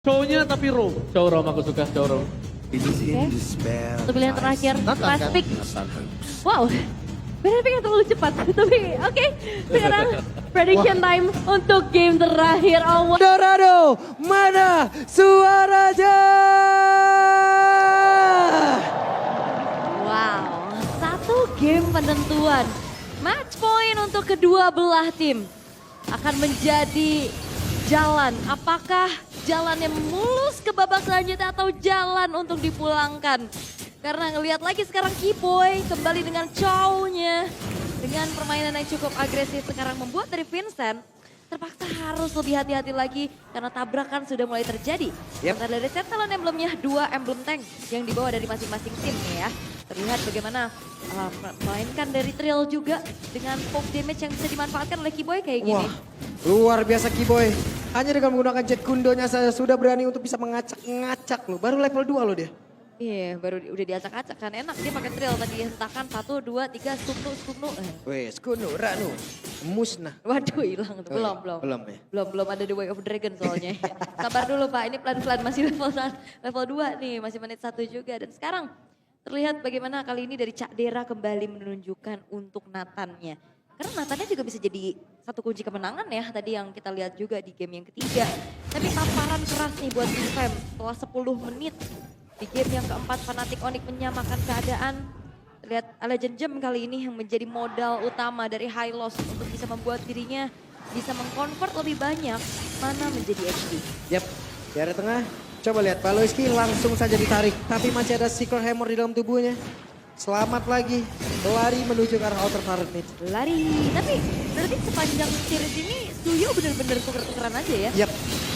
Show-nya tapi room. Showroom aku suka showroom. Untuk pilihan terakhir, Nathan last kan? pick. Nathan. Wow, benar pikir terlalu cepat. Tapi oke, sekarang prediction time untuk game terakhir. Oh, Dorado, mana suaranya? wow, satu game penentuan. Match point untuk kedua belah tim akan menjadi jalan. Apakah jalan yang mulus ke babak selanjutnya atau jalan untuk dipulangkan? Karena ngelihat lagi sekarang Keyboy kembali dengan chow-nya. Dengan permainan yang cukup agresif sekarang membuat dari Vincent terpaksa harus lebih hati-hati lagi karena tabrakan sudah mulai terjadi. Sementara dari set talent emblemnya, 2 emblem tank yang dibawa dari masing-masing tim nih ya. Terlihat bagaimana memainkan dari Trill juga dengan poke damage yang bisa dimanfaatkan oleh Keyboy kayak gini. Wah, luar biasa Keyboy. Hanya dengan menggunakan jet kundonya saya sudah berani untuk bisa mengacak-ngacak loh. Baru level 2 loh dia. Iya, baru udah diacak-acak kan enak dia pakai Trill tadi hentakan 1 2 3 skunu. Wes, kuno, ranu, musnah. Waduh hilang tuh. Belum. Belum ya. Belum ada The Way of Dragon soalnya. Sabar dulu Pak, ini pelan-pelan masih level 2 nih, masih menit 1 juga. Dan sekarang terlihat bagaimana kali ini dari Cak Dera kembali menunjukkan untuk Nathannya. Karena Nathannya juga bisa jadi satu kunci kemenangan ya, tadi yang kita lihat juga di game yang ketiga. Tapi tamparan keras nih buat Team Fam setelah 10 menit. Di game yang keempat Fnatic Onyx menyamakan keadaan. Lihat Legend Gem kali ini yang menjadi modal utama dari Hylos untuk bisa membuat dirinya bisa mengkonvert lebih banyak mana menjadi HD. Yap, di area tengah. Coba lihat, Paloiski langsung saja ditarik. Tapi masih ada Secret Hammer di dalam tubuhnya. Selamat lagi, lari menuju ke arah outer turret mid. Lari, tapi berarti sepanjang series ini Suyo bener-bener tuker-tukeran aja ya? Yap,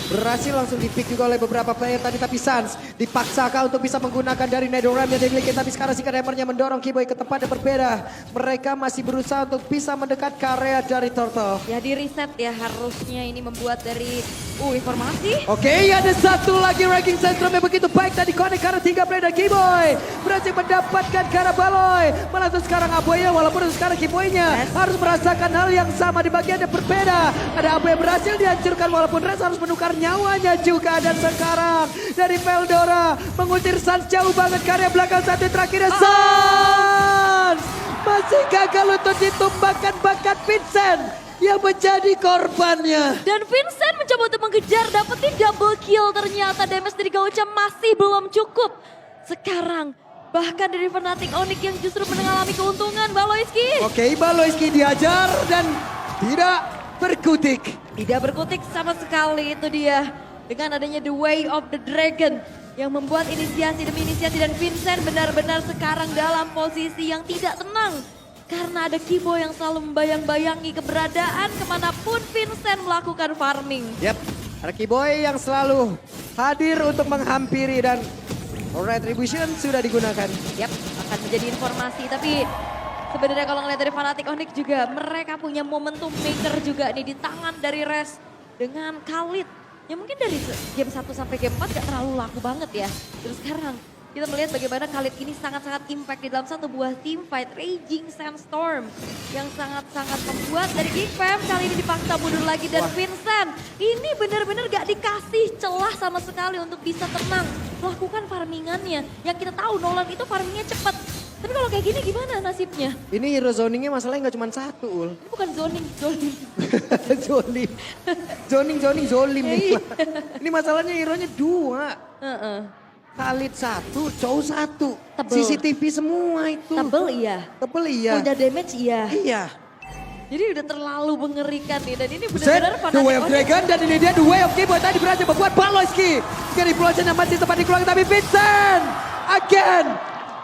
berhasil langsung di-pick juga oleh beberapa player tadi. Tapi Sans dipaksakan untuk bisa menggunakan dari Netherram yang dimiliki. Tapi sekarang si Hammernya mendorong Keyboy ke tempat yang berbeda. Mereka masih berusaha untuk bisa mendekat ke area dari Turtle. Ya di reset ya harusnya ini membuat dari informasi. Oke, ada satu lagi ranking sentrum yang begitu baik tadi connect karena 3 player dari Keyboy. Berhasil mendapatkan ke arah Baloy. Malah itu sekarang Aboya walaupun itu sekarang Keyboy-nya harus merasakan hal yang sama di bagian yang berbeda. Ada Aboya berhasil dihancurkan walaupun Rez harus menukar nyawanya juga. Dan sekarang dari Veldora mengusir Sans jauh banget ke area belakang satu terakhirnya Sans. Masih gagal untuk ditumbangkan bakat Vincent yang menjadi korbannya. Dan Vincent mencoba untuk mengejar, dapetin double kill. Ternyata damage dari Gaucha masih belum cukup. Sekarang bahkan dari Fnatic Onyx yang justru mengalami keuntungan. Baloiski. Oke, Baloiski diajar dan tidak berkutik. Tidak berkutik sama sekali, itu dia. Dengan adanya The Way of the Dragon yang membuat inisiasi demi inisiasi. Dan Vincent benar-benar sekarang dalam posisi yang tidak tenang. Karena ada Keyboy yang selalu membayang-bayangi keberadaan kemanapun Vincent melakukan farming. Yap, ada Keyboy yang selalu hadir untuk menghampiri dan Retribution sudah digunakan. Yap, akan menjadi informasi. Tapi sebenarnya kalau ngeliat dari Fnatic Onyx juga mereka punya momentum maker juga nih di tangan dari Rez dengan Khalid. Ya mungkin dari game 1 sampai game 4 gak terlalu laku banget ya. Terus sekarang kita melihat bagaimana Khalid ini sangat-sangat impact di dalam satu buah team fight Raging Sandstorm yang sangat-sangat membuat dari Geek Fam kali ini dipaksa mundur lagi. Dan Vincent ini benar-benar gak dikasih celah sama sekali untuk bisa tenang melakukan farmingannya. Yang kita tahu Nolan itu farmingnya cepat. Tapi kalau kayak gini gimana nasibnya? Ini hero zoningnya masalahnya nggak cuma satu, Ul. Ini bukan zoning. Zoning, zolim. Iya. Ini masalahnya hero-nya 2. Heeh. Khalid 1, Chow 1. Tebel. CCTV semua itu. Tebel iya. Tebel iya. Punya damage iya. Iya. Jadi udah terlalu mengerikan nih. Dan ini Set, benar-benar The Way of Onyx. Dragon dan ini dia The Way of Keyboy tadi berhasil membuat Baloiski. Dari Plosion yang masih sempat dikeluarkan tapi Vincent again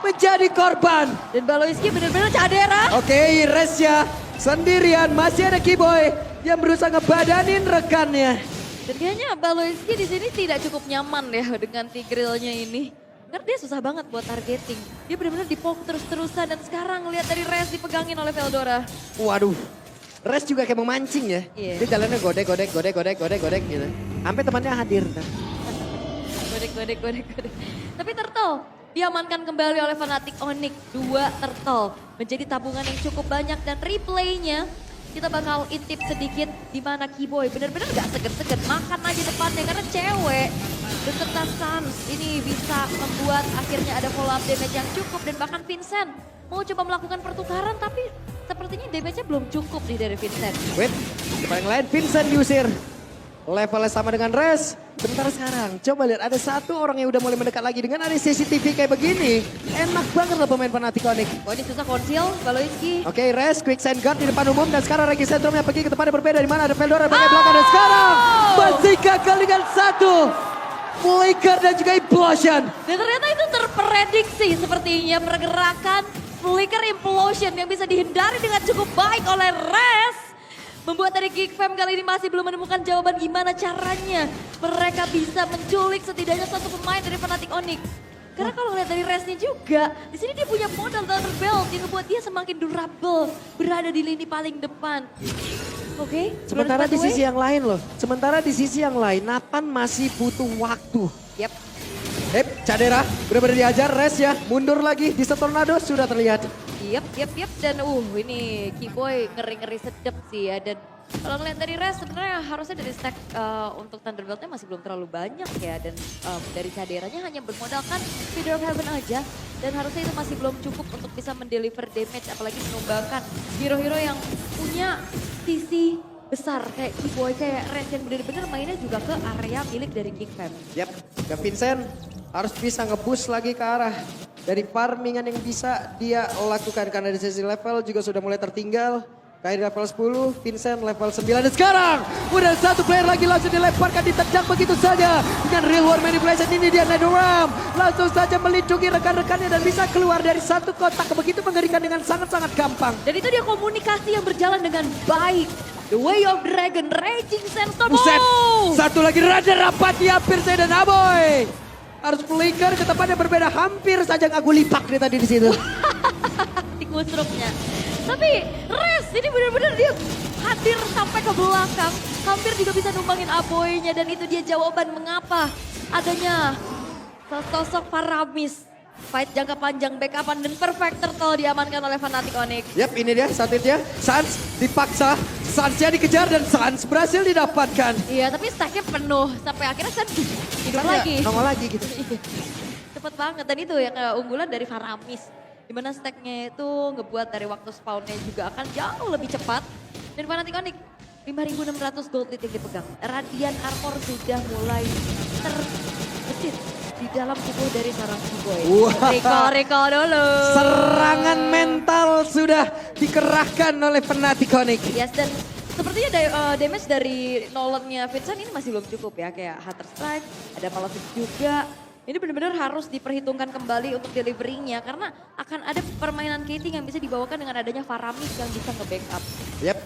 menjadi korban. Dan Baloiski benar-benar Cak Dera. Oke, Resya sendirian masih ada Keyboy yang berusaha ngebadanin rekannya. Dan kayaknya Baloiski di sini tidak cukup nyaman ya dengan Tigreal-nya ini. Karena dia susah banget buat targeting. Dia benar-benar dipoke terus-terusan dan sekarang lihat dari Rez dipegangin oleh Veldora. Waduh, Res juga kayak memancing ya. Iya. Dia jalannya godek gitu. Sampai temannya hadir. Godek. Tapi Turtle diamankan kembali oleh Fnatic Onyx. 2 Turtle menjadi tabungan yang cukup banyak dan replaynya kita bakal intip sedikit di mana Keyboy bener-bener gak seger-seger makan aja depannya karena cewek Sans ini bisa membuat akhirnya ada follow up damage yang cukup. Dan bahkan Vincent mau coba melakukan pertukaran tapi sepertinya damage-nya belum cukup nih dari Vincent. Wait, di paling lain Vincent diusir. Levelnya sama dengan Res. Bentar sekarang, coba lihat ada satu orang yang udah mulai mendekat lagi. Dengan ada CCTV kayak begini, enak banget lah pemain Fnatic Onyx. Oh ini susah konsil, Baloiski. Oke, Res, quick send guard di depan umum. Dan sekarang Regi Sentrumnya pergi ke tempat yang berbeda. Di mana ada Veldora bagian belakang. Dan sekarang masih gagal dengan satu. Flicker dan juga Implosion. Dan ternyata itu terprediksi sepertinya pergerakan Flicker Implosion yang bisa dihindari dengan cukup baik oleh Res. Membuat dari Geek Fam kali ini masih belum menemukan jawaban gimana caranya mereka bisa menculik setidaknya satu pemain dari Fnatic Onyx. Karena kalau lihat dari Resnya juga, di sini dia punya modal Thunder Belt yang membuat dia semakin durable, berada di lini paling depan. Oke, Sementara di sisi yang lain loh, sementara di sisi yang lain Nathan masih butuh waktu. Yap. Cadera benar-benar diajar, Res ya mundur lagi di Tornado sudah terlihat. Yap. Dan ini Keyboy ngeri-ngeri sedep sih ya. Dan kalau ngeliat dari Res sebenarnya harusnya dari stack untuk Thunderbolt-nya masih belum terlalu banyak ya. Dan dari caderanya hanya bermodalkan Feeder of Heaven aja. Dan harusnya itu masih belum cukup untuk bisa mendeliver damage. Apalagi menumbangkan hero-hero yang punya sisi besar kayak Keyboy, kayak Res yang benar-benar mainnya juga ke area milik dari Geek Fam. Yap, ke Vincent harus bisa nge-boost lagi ke arah dari farmingan yang bisa dia lakukan. Karena di sisi level juga sudah mulai tertinggal. Kairi level 10, Vincent level 9. Dan sekarang udah satu player lagi langsung dilemparkan, ditendang begitu saja. Dengan real world manipulation ini dia Netherrealm. Langsung saja melindungi rekan-rekannya dan bisa keluar dari satu kotak. Begitu mengerikan dengan sangat-sangat gampang. Dan itu dia komunikasi yang berjalan dengan baik. The Way of Dragon, Raging Sandstorm. Buset, satu lagi rada rapat hampir saya dan Aboy. Harus flicker ke tempat yang berbeda, hampir saja aku lipak dia tadi di situ. Di kusruknya. Tapi Res ini benar-benar dia hadir sampai ke belakang. Hampir juga bisa numbangin Aboy-nya. Dan itu dia jawaban mengapa adanya sosok Faramis. Fight jangka panjang, backupan dan perfect turtle diamankan oleh Fnatic Onyx. Yap, ini dia saatnya. Sans dipaksa, Sansnya dikejar dan Sans berhasil didapatkan. Iya, tapi stacknya penuh. Sampai akhirnya Sans hidup Sans lagi. nongol lagi gitu. Cepet banget. Dan itu yang keunggulan dari Faramis. Dimana stacknya itu ngebuat dari waktu spawnnya juga akan jauh lebih cepat. Dan Fnatic Onyx 5.600 gold lead yang dipegang. Radiant Armor sudah mulai terbesit di dalam tubuh dari seorang Keyboy. Recall dulu. Serangan mental sudah dikerahkan oleh Fnatic Onyx. Yes, dan sepertinya damage dari Nolan-nya Vincent ini masih belum cukup ya. Kayak Hunter Strike, ada Malefic juga. Ini benar-benar harus diperhitungkan kembali untuk delivery-nya. Karena akan ada permainan Katie yang bisa dibawakan dengan adanya Faramis yang bisa nge-backup. Yap.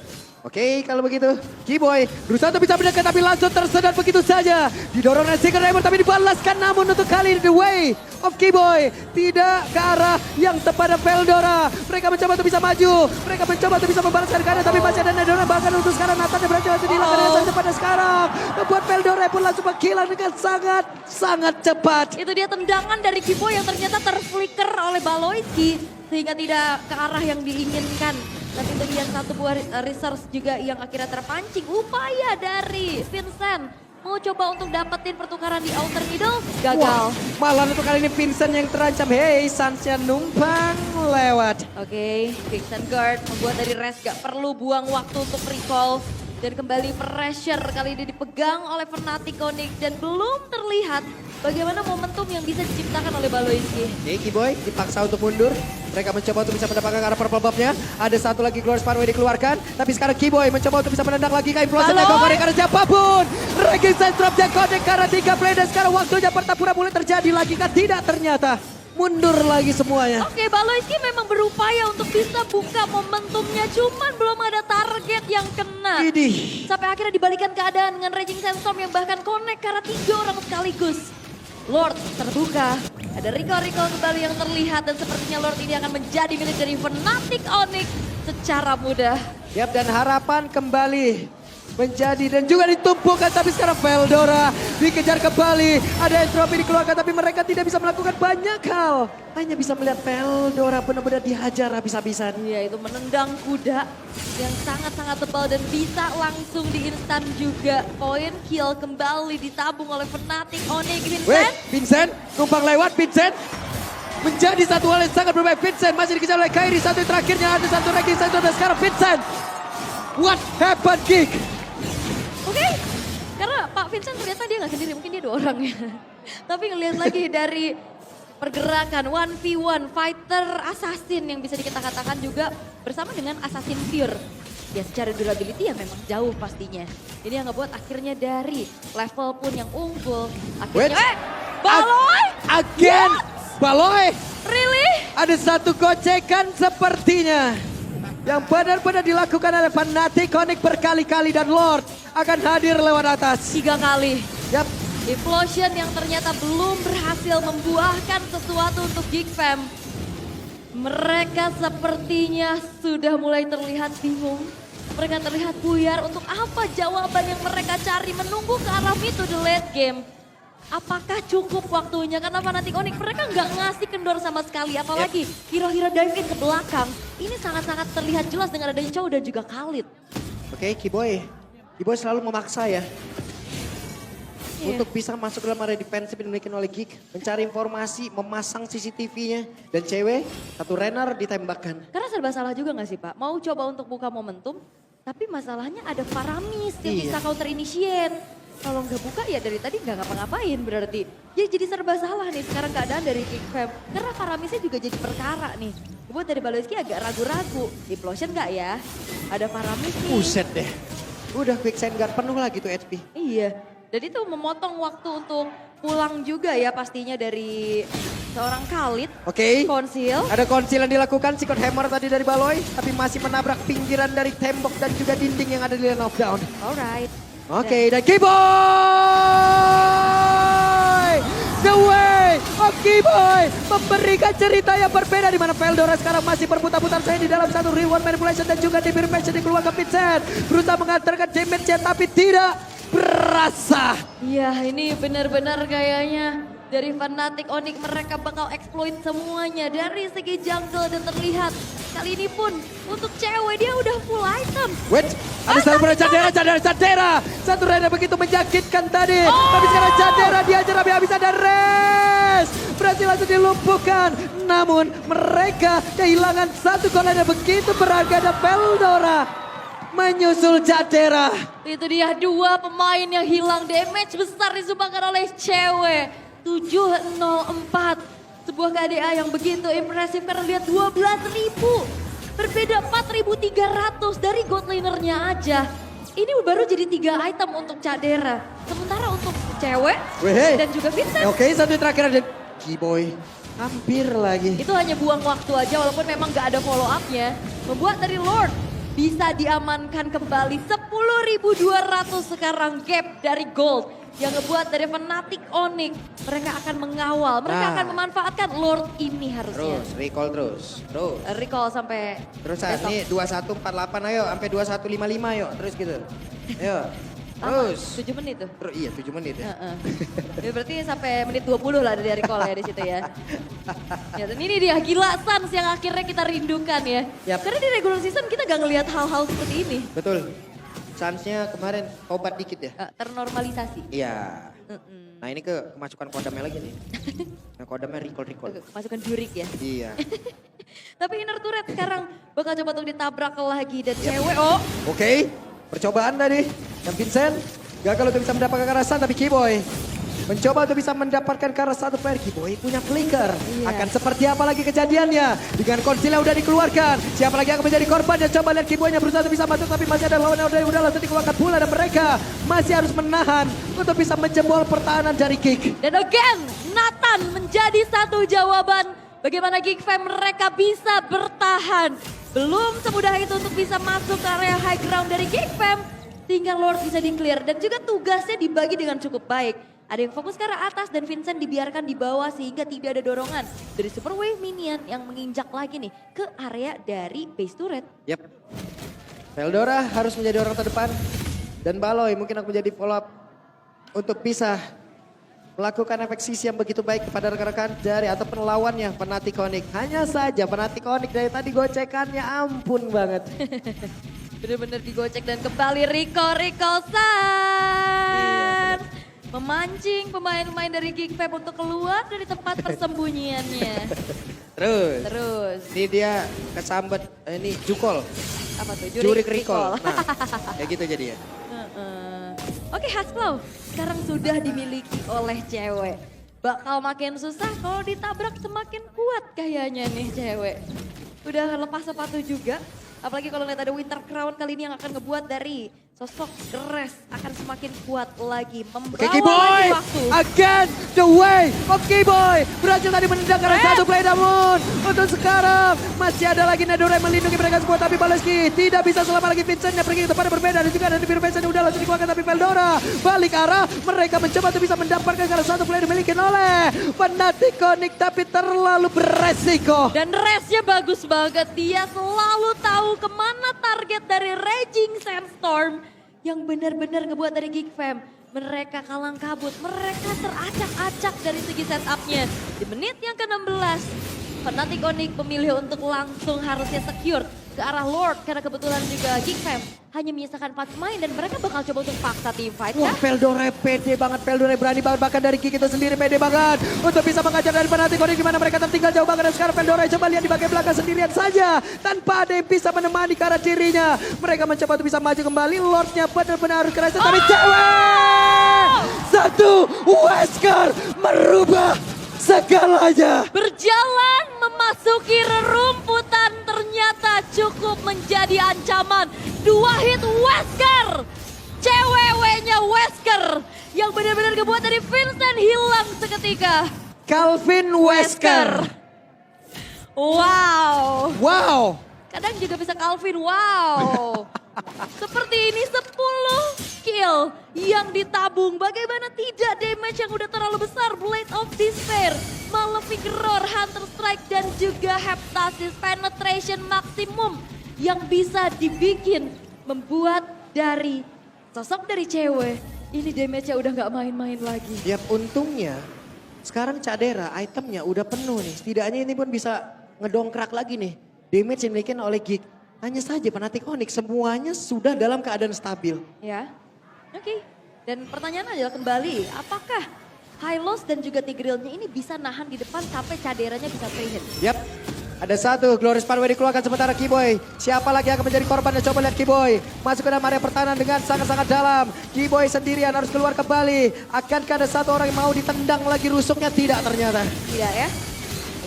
Oke, kalau begitu Keyboy berusaha untuk bisa mendekat tapi langsung tersedot begitu saja. Didorong oleh Secret Diamond tapi dibalaskan, namun untuk kali ini the way of Keyboy tidak ke arah yang tepat. Veldora. Mereka mencoba untuk bisa maju. Mereka mencoba untuk bisa membalaskan kanan tapi masih ada Nedora. Bahkan untuk sekarang Nathan yang berhasil langsung dilakukan dengan sangat pada sekarang. Membuat Veldora pun langsung menghilang dengan sangat cepat. Itu dia tendangan dari Keyboy yang ternyata terflicker oleh Baloiski. Sehingga tidak ke arah yang diinginkan. Dan itu dia satu buah resource juga yang akhirnya terpancing. Upaya dari Vincent mau coba untuk dapetin pertukaran di outer middle, gagal. Wah, malah untuk kali ini Vincent yang terancam. Hey, Sansnya numpang lewat. Oke, Vincent guard membuat dari Res gak perlu buang waktu untuk recall. Dan kembali pressure kali ini dipegang oleh Fnatic Onyx. Dan belum terlihat bagaimana momentum yang bisa diciptakan oleh Baloiski. Oke, Keyboy dipaksa untuk mundur. Mereka mencoba untuk bisa mendapatkan arah purple buff-nya. Ada satu lagi Glorious Pathway dikeluarkan. Tapi sekarang Keyboy mencoba untuk bisa menendang lagi ke Implosion. Karena siapapun. Raging Sandstorm Jagodek karena 3 play. Dan sekarang waktunya pertempuran mulai terjadi lagi kan? Tidak, ternyata. Mundur lagi semuanya. Oke, Baloiski memang berupaya untuk bisa buka momentumnya. Cuman belum ada target yang kena. Idih. Sampai akhirnya dibalikan keadaan dengan Raging Sandstorm yang bahkan connect karena 3 orang sekaligus. Lord terbuka. Ada recall kembali yang terlihat dan sepertinya Lord ini akan menjadi milik dari Fnatic Onyx secara mudah. Yap, dan harapan kembali menjadi dan juga ditumpukan, tapi sekarang Veldora dikejar kembali. Ada entropi dikeluarkan tapi mereka tidak bisa melakukan banyak hal. Hanya bisa melihat Veldora benar-benar dihajar habis-habisan. Iya, itu menendang kuda yang sangat-sangat tebal dan bisa langsung di instan juga. Poin kill kembali ditabung oleh Fnatic Onyx. Vincent. Vincent numpang lewat, Vincent. Menjadi satu hal yang sangat berbahaya. Vincent masih dikejar oleh Kairi. Satu yang terakhirnya ada satu ranking satu dan sekarang Vincent. What happened, Geek? Oke, karena Pak Vincent ternyata dia nggak sendiri, mungkin dia 2 orang ya. Tapi ngelihat lagi dari pergerakan 1v1 fighter assassin yang bisa kita katakan juga bersama dengan assassin pure. Ya secara durability ya memang jauh pastinya. Ini yang ngebuat akhirnya dari level pun yang unggul. Akhirnya, Baloy! Again! Baloy! Really? Ada satu gocekan sepertinya. Yang benar-benar dilakukan oleh Fnatic Onyx berkali-kali dan Lord akan hadir lewat atas. 3 kali. Yap. Implosion yang ternyata belum berhasil membuahkan sesuatu untuk Geek Fam. Mereka sepertinya sudah mulai terlihat bingung. Mereka terlihat buyar untuk apa jawaban yang mereka cari menunggu ke arah mid to the late game. Apakah cukup waktunya? Karena Fnatic Onyx mereka nggak ngasih kendor sama sekali. Apalagi hero-hero dive in ke belakang. Ini sangat-sangat terlihat jelas dengan adanya Chow dan juga Khalid. Oke, Kiboy. Kiboy selalu memaksa ya. Untuk bisa masuk dalam area defensif yang dimiliki oleh Geek. Mencari informasi, memasang CCTV-nya. Dan cewek, satu Renner ditembakkan. Karena serba salah juga nggak sih Pak? Mau coba untuk buka momentum. Tapi masalahnya ada Faramis yang bisa counter initiate. Kalau nggak buka ya dari tadi nggak ngapa-ngapain berarti. Ya jadi serba salah nih sekarang keadaan dari Geek Fam. Karena Faramisnya juga jadi perkara nih. Buat dari Baloyski agak ragu-ragu. Implosion nggak ya? Ada Faramis nih. Buset deh. Udah quick send guard penuh lagi tuh HP. Iya. Dan itu memotong waktu untuk pulang juga ya pastinya dari seorang Khalid. Oke. Konsil. Ada konsil yang dilakukan, Secret Hammer tadi dari Baloy. Tapi masih menabrak pinggiran dari tembok dan juga dinding yang ada di lane of down. Alright. Oke, dan Kiboy! The way of Kiboy memberikan cerita yang berbeda di mana Veldora sekarang masih berputar-putar saya di dalam satu reward manipulation dan juga di passion dikeluarkan Vincent. Berusaha mengantarkan damage-nya tapi tidak berasa. Iya ini benar-benar kayaknya dari Fnatic Onyx mereka bakal exploit semuanya dari segi jungle dan terlihat kali ini pun untuk cewek dia udah full item. Wait, ada satu Cadera. Satu Reda begitu menyakitkan tadi. Tapi sekarang Cadera diajar habis-habisan dan Res. Berhasil langsung dilumpuhkan. Namun mereka kehilangan satu gol yang begitu berharga dan Veldora menyusul Cadera. Itu dia 2 pemain yang hilang, damage besar disumbangkan oleh cewek. 704. Sebuah KDA yang begitu impresif karena lihat 12.000. Berbeda 4.300 dari god lanernya aja. Ini baru jadi 3 item untuk Cadera. Sementara untuk cewek dan juga Vincent. Oke, satu yang terakhir ada Kiboy. Hampir lagi. Itu hanya buang waktu aja walaupun memang gak ada follow up-nya. Membuat dari Lord bisa diamankan kembali 10.200 sekarang gap dari gold. Yang ngebuat dari Fnatic Onyx mereka akan mengawal, mereka akan memanfaatkan Lord ini harusnya. Terus, recall terus. Recall sampai Terus besok. ini 2148 ayo, sampai 2155 yuk, terus gitu. Ayo, terus. 7 menit tuh. Terus, iya 7 menit ya. Ya, berarti sampai menit 20 lah dari recall ya di situ ya. Ya dan ini dia gila Sans yang akhirnya kita rindukan ya. Yap. Karena di regular season kita gak ngelihat hal-hal seperti ini. Betul. Sansnya kemarin obat dikit ya. Ternormalisasi. Iya. Nah ini kemasukan kodamnya lagi nih. Nah kodamnya recall. Masukan jurik ya. Iya. Tapi inner turret sekarang bakal coba untuk ditabrak lagi dan cewek Oke, percobaan tadi. Dan Vincent gagal untuk bisa mendapatkan kekerasan tapi Kiboy mencoba untuk bisa mendapatkan ke arah satu player. Kiboy punya flicker. Akan seperti apa lagi kejadiannya? Dengan konsil yang udah dikeluarkan. Siapa lagi yang akan menjadi korban? Dan coba lihat Kiboynya berusaha untuk bisa masuk. Tapi masih ada lawan yang udah langsung dikeluarkan pula. Dan mereka masih harus menahan untuk bisa menjebol pertahanan dari Geek. Dan again, Nathan menjadi satu jawaban. Bagaimana Geek Fam mereka bisa bertahan. Belum semudah itu untuk bisa masuk ke area high ground dari Geek Fam. Tinggal Lord bisa di-clear. Dan juga tugasnya dibagi dengan cukup baik. Ada yang fokus ke arah atas dan Vincent dibiarkan di bawah sehingga tidak ada dorongan dari Super Wave Minion yang menginjak lagi nih ke area dari base turret. Yap. Veldora harus menjadi orang terdepan. Dan Baloy mungkin akan menjadi follow up untuk bisa melakukan efek sisi yang begitu baik kepada rekan-rekan dari ataupun lawannya Fnatic. Hanya saja Fnatic dari tadi gocekannya ampun banget. Bener-bener digocek dan kembali Rico San. Memancing pemain-pemain dari Geekfam untuk keluar dari tempat persembunyiannya. Terus. Ini dia kesambet, ini Jukol. Apa tuh? Jurik Recall. Nah, kayak gitu jadi ya. Oke Haskell, sekarang sudah dimiliki oleh cewek. Bakal makin susah kalau ditabrak semakin kuat kayaknya nih cewek. Udah lepas sepatu juga. Apalagi kalau lihat ada Winter Crown kali ini yang akan ngebuat dari sosok Gres akan semakin kuat lagi. Membawa Kiboy lagi waktu. again the way of Kiboy. Berhasil tadi menendang karena satu play namun untuk sekarang masih ada lagi Nadore yang melindungi mereka semua. Tapi Baleski tidak bisa selama lagi Vincent yang pergi ke tempat yang berbeda. Dan juga ada biru Vincent yang udah langsung dikeluarkan tapi Veldora balik arah. Mereka mencoba untuk bisa mendapatkan karena satu play dimiliki oleh Fnatic tapi terlalu beresiko. Dan resnya bagus banget. Dia selalu tahu kemana target dari Raging Sandstorm. Yang benar-benar ngebuat dari Geekfam. Mereka kalang kabut, mereka teracak-acak dari segi setupnya. Di menit yang ke-16, Fnatic memilih untuk langsung harusnya secure ke arah Lord. Karena kebetulan juga Geekfam hanya menyisakan 4 pemain dan mereka bakal coba untuk paksa team fight. Wah, Veldora pede banget, Veldora berani banget, bahkan dari Geek itu sendiri pede banget untuk bisa mengajar dari Fnatic di mana mereka tertinggal jauh banget. Dan sekarang Veldora coba lihat di bagian belakang sendirian saja tanpa ada yang bisa menemani ke arah dirinya. Mereka mencoba untuk bisa maju kembali, Lordnya benar-benar harus kerasa tapi cewek satu Wesker merubah segalanya. Berjalan memasuki rerumputan ternyata cukup menjadi ancaman. 2 hit Wesker. Cewek-ceweknya Wesker. Yang benar-benar ngebuat dari Vincent hilang seketika. Calvin Wesker. Wow. Wow. Kadang juga bisa Calvin, wow. Seperti ini 10 kill yang ditabung. Bagaimana tidak damage yang udah terlalu besar. Blade of Despair, Malefic Roar, Hunter Strike dan juga Heptasis Penetration maksimum. Yang bisa dibikin membuat dari sosok dari cewek. Ini damage-nya udah gak main-main lagi. Ya untungnya sekarang Cadera itemnya udah penuh nih. Setidaknya ini pun bisa ngedongkrak lagi nih. Damage yang dimiliki oleh Geek. Hanya saja Fnatic semuanya sudah dalam keadaan stabil. Ya, oke. Dan pertanyaan adalah kembali, apakah Hylos dan juga Tigreal-nya ini bisa nahan di depan sampai Caderanya bisa free hit? Yap, ada satu Glorious Pathway dikeluarkan sementara Kiboy. Siapa lagi yang akan menjadi korbannya? Coba lihat Kiboy. Masuk ke dalam area pertahanan dengan sangat-sangat dalam. Kiboy sendirian harus keluar kembali. Akankah ada satu orang yang mau ditendang lagi rusuknya? Tidak ternyata. Tidak ya.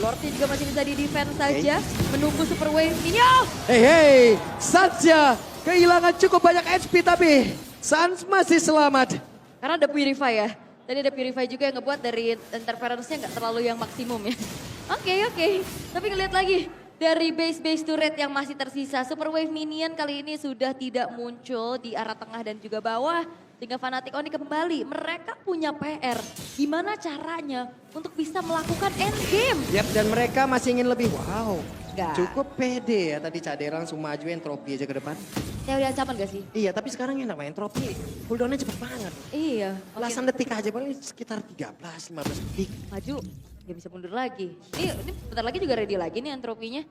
Lordnya juga masih bisa di-defend saja. Menunggu Super Wave ini. Oh! Hey, Sansya kehilangan cukup banyak HP tapi Sans masih selamat. Karena ada Purify ya. Tadi ada Purify juga yang ngebuat dari interference-nya nggak terlalu yang maksimum ya. Oke. Tapi ngeliat lagi dari base turret yang masih tersisa. Super Wave Minion kali ini sudah tidak muncul di arah tengah dan juga bawah. Sehingga Fnatic kembali, mereka punya PR. Gimana caranya untuk bisa melakukan endgame? Yap, dan mereka masih ingin lebih. Wow, Nggak. cukup pede ya tadi Cadera langsung maju entropi aja ke depan. Teori ancaman gak sih? Iya, tapi sekarang enak main entropi. Cooldownnya cepet banget. Iya. Belasan detik aja, paling sekitar 13-15 detik. Maju, gak bisa mundur lagi. Ini bentar lagi juga ready lagi nih entropinya.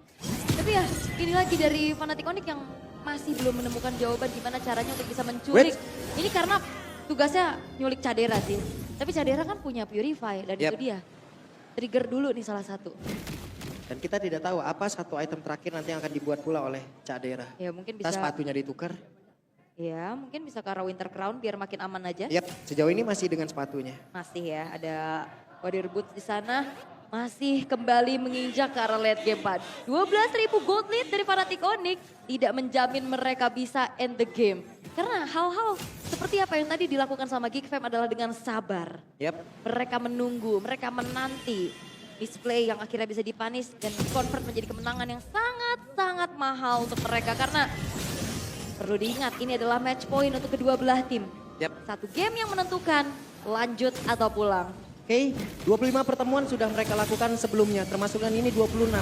Tapi ya, ini lagi dari Fnatic yang masih belum menemukan jawaban gimana caranya untuk bisa menculik. Ini karena tugasnya nyulik Cadera sih. Tapi Cadera kan punya Purify dan itu dia. Trigger dulu nih salah satu. Dan kita tidak tahu apa satu item terakhir nanti yang akan dibuat pula oleh Cadera. Ya mungkin Entah bisa. sepatunya ditukar. Ya mungkin bisa ke arah Winter Crown biar makin aman aja. Yap, sejauh ini masih dengan sepatunya. Masih ya, ada Warrior Boots di sana. Masih kembali menginjak ke arah late game 4. 12.000 gold lead dari Fnatic tidak menjamin mereka bisa end the game. Karena hal-hal seperti apa yang tadi dilakukan sama Geekfam adalah dengan sabar. Yap. Mereka menunggu, mereka menanti display yang akhirnya bisa dipanis dan convert menjadi kemenangan yang sangat-sangat mahal untuk mereka. Karena perlu diingat ini adalah match point untuk kedua belah tim. Yap. Satu game yang menentukan lanjut atau pulang. Oke, 25 pertemuan sudah mereka lakukan sebelumnya, termasuk yang ini 26.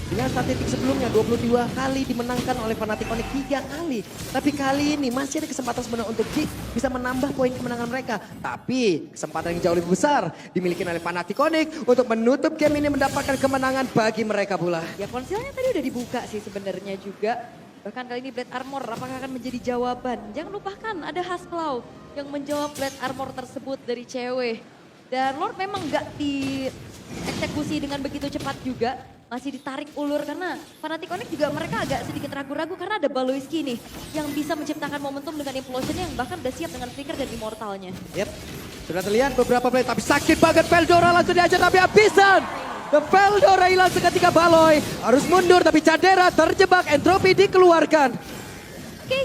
Dengan statistik sebelumnya 22 kali dimenangkan oleh Fnatic Onyx 3 kali. Tapi kali ini masih ada kesempatan sebenarnya untuk Geek bisa menambah poin kemenangan mereka. Tapi kesempatan yang jauh lebih besar dimiliki oleh Fnatic Onyx untuk menutup game ini mendapatkan kemenangan bagi mereka pula. Ya konsilnya tadi udah dibuka sih sebenarnya juga. Bahkan kali ini Blade Armor apakah akan menjadi jawaban? Jangan lupakan ada Haskell yang menjawab Blade Armor tersebut dari cewek. Dan Lord memang nggak dieksekusi dengan begitu cepat juga. Masih ditarik ulur karena Fnatic Onyx juga mereka agak sedikit ragu-ragu karena ada Baloyski nih yang bisa menciptakan momentum dengan implosion yang bahkan udah siap dengan Flicker dan Immortalnya. Yep, sudah terlihat beberapa play tapi sakit banget Veldora langsung diajar tapi habisan. The Veldora hilang seketika Baloy harus mundur tapi Cadera terjebak, entropi dikeluarkan. Oke,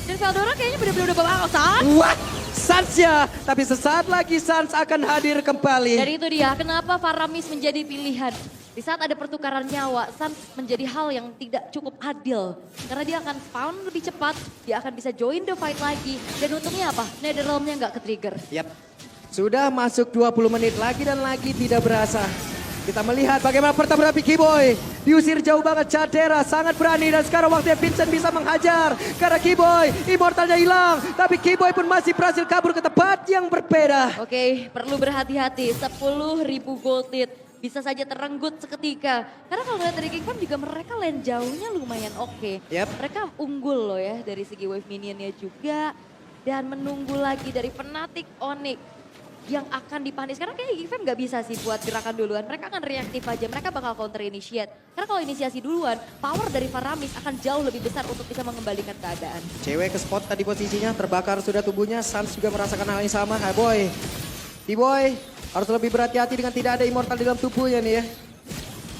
dan Veldora kayaknya benar-benar udah bawa Sans. What? Sans ya, tapi sesaat lagi Sans akan hadir kembali. Dan itu dia kenapa Faramis menjadi pilihan. Di saat ada pertukaran nyawa, Sans menjadi hal yang tidak cukup adil. Karena dia akan spawn lebih cepat, dia akan bisa join the fight lagi. Dan untungnya apa? Netherrealm-nya nggak ke-trigger. Yap, sudah masuk 20 menit lagi dan lagi tidak berasa. Kita melihat bagaimana pertempuran Kiboy. Diusir jauh banget Cadera, sangat berani. Dan sekarang waktunya Vincent bisa menghajar. Karena Kiboy, Immortalnya hilang. Tapi Kiboy pun masih berhasil kabur ke tempat yang berbeda. Oke, perlu berhati-hati. 10.000 gold hit. Bisa saja terenggut seketika. Karena kalau lihat dari Kickfam juga mereka lane jauhnya lumayan oke. Yep. Mereka unggul loh ya dari segi wave minionnya juga. Dan menunggu lagi dari Fnatic Onyx yang akan dipanis. Karena kayak Kickfam nggak bisa sih buat gerakan duluan. Mereka akan reaktif aja, mereka bakal counter initiate. Karena kalau inisiasi duluan, power dari Faramis akan jauh lebih besar untuk bisa mengembalikan keadaan. Cewek ke spot tadi posisinya, terbakar sudah tubuhnya. Sans juga merasakan hal yang sama. Hai boy, D-boy harus lebih berhati-hati dengan tidak ada immortal di dalam tubuhnya nih ya.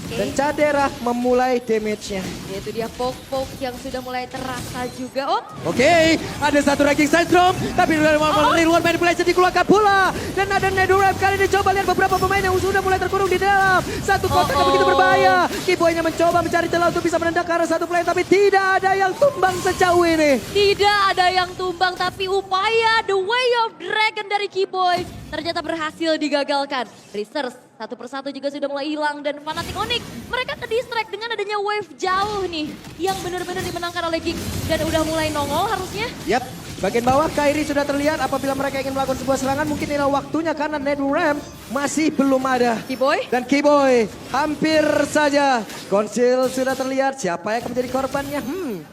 Dan Cadera memulai damage-nya. Yaitu dia poke-poke yang sudah mulai terasa juga. Oh, Oke, ada satu ranking syndrome, tapi dari luar manipulasi dikeluarkan pula. Dan ada Netherrealm kali ini coba lihat beberapa pemain yang sudah mulai terkurung di dalam. Satu kotak yang begitu berbahaya. Kiboy-nya mencoba mencari celah untuk bisa menendang ke arah satu player, tapi tidak ada yang tumbang sejauh ini. tidak ada yang tumbang, tapi upaya The Way of Dragon dari Kiboy ternyata berhasil digagalkan. Research satu persatu juga sudah mulai hilang dan Fnatic Onyx mereka ke-distract dengan adanya wave jauh nih yang benar-benar dimenangkan oleh Geek dan udah mulai nongol harusnya. Yap, bagian bawah Kairi sudah terlihat apabila mereka ingin melakukan sebuah serangan mungkin inilah waktunya karena Netherrealm masih belum ada. Kiboy Dan Kiboy hampir saja. Konsil sudah terlihat siapa yang akan menjadi korbannya.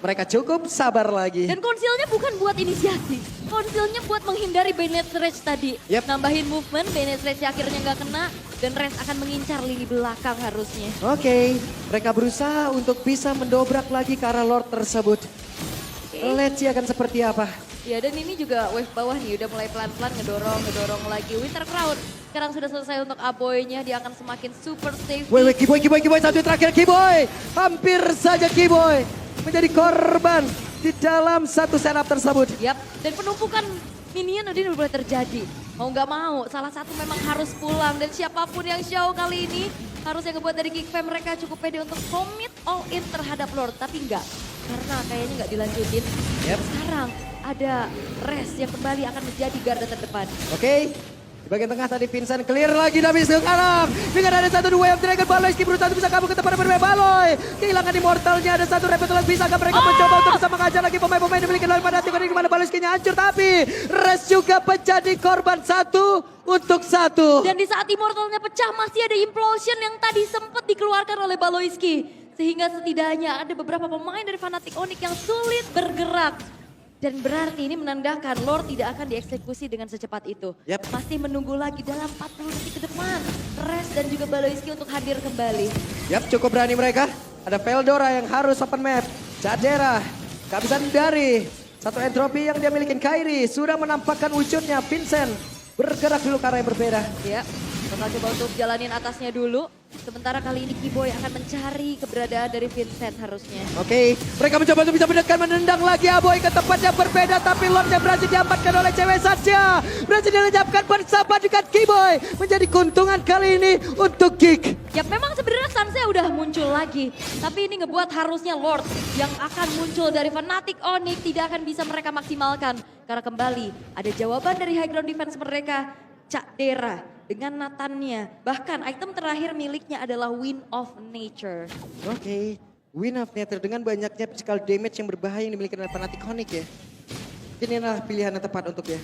Mereka cukup sabar lagi. dan konsilnya bukan buat inisiasi, konsilnya buat menghindari Bennett Rage tadi. Yep. Nambahin movement, Bennett Rage akhirnya nggak kena dan Rez akan mengincar lini belakang harusnya. Oke, mereka berusaha untuk bisa mendobrak lagi ke arah Lord tersebut. Let's see akan seperti apa. Ya dan ini juga wave bawah nih udah mulai pelan-pelan ngedorong lagi. Winter Crown sekarang sudah selesai untuk Aboy-nya, dia akan semakin super safe. Woi, Kiboy, satu yang terakhir Kiboy. Hampir saja Kiboy menjadi korban di dalam satu setup tersebut. Yap, dan penumpukan minion udah mulai terjadi. Mau nggak mau, salah satu memang harus pulang. Dan siapapun yang show kali ini harusnya ngebuat dari Kickfam mereka cukup pede untuk commit all in terhadap Lord. Tapi enggak, karena kayaknya nggak dilanjutin. Yep. Sekarang ada Rez yang kembali akan menjadi garda terdepan. Oke, di bagian tengah tadi Vincent clear lagi tapi sekarang dengan ada satu dua yang Dragon Baloyski berusaha bisa kabur ke tempat berbeda. Baloy kehilangan immortalnya, ada satu repeat lagi bisa mereka mencoba untuk bisa mengajar lagi pemain-pemain dimiliki oleh Fnatic Onyx di mana Baloyskinya hancur tapi Rez juga menjadi korban 1-1. Dan di saat immortalnya pecah masih ada implosion yang tadi sempat dikeluarkan oleh Baloyski. Sehingga setidaknya ada beberapa pemain dari Fnatic Onyx yang sulit bergerak. Dan berarti ini menandakan Lord tidak akan dieksekusi dengan secepat itu. Yap. Masih menunggu lagi dalam 40 detik ke depan. Rez dan juga Baloyski untuk hadir kembali. Yap, cukup berani mereka. Ada Veldora yang harus open map. Cadera gak bisa hindari. Satu entropi yang dia milikin Kairi sudah menampakkan wujudnya. Vincent bergerak dulu ke arah yang berbeda. Ya, bakal coba untuk jalanin atasnya dulu. Sementara kali ini Kiboy akan mencari keberadaan dari Vincent harusnya. Oke, mereka mencoba untuk bisa menendang lagi Aboy ke tempat yang berbeda. Tapi Lordnya berhasil diamankan oleh cewek saja. Berhasil dilenyapkan bersama dengan Kiboy. Menjadi keuntungan kali ini untuk Geek. Ya memang sebenarnya Sansa udah muncul lagi. Tapi ini ngebuat harusnya Lord yang akan muncul dari Fnatic Onyx tidak akan bisa mereka maksimalkan. Karena kembali ada jawaban dari high ground defense mereka. Cak Dera dengan Nathannya. Bahkan item terakhir miliknya adalah Wind of Nature. Oke, Wind of Nature dengan banyaknya physical damage yang berbahaya yang dimiliki oleh Fnatic Onyx ya. Ini adalah pilihan yang tepat untuk ya.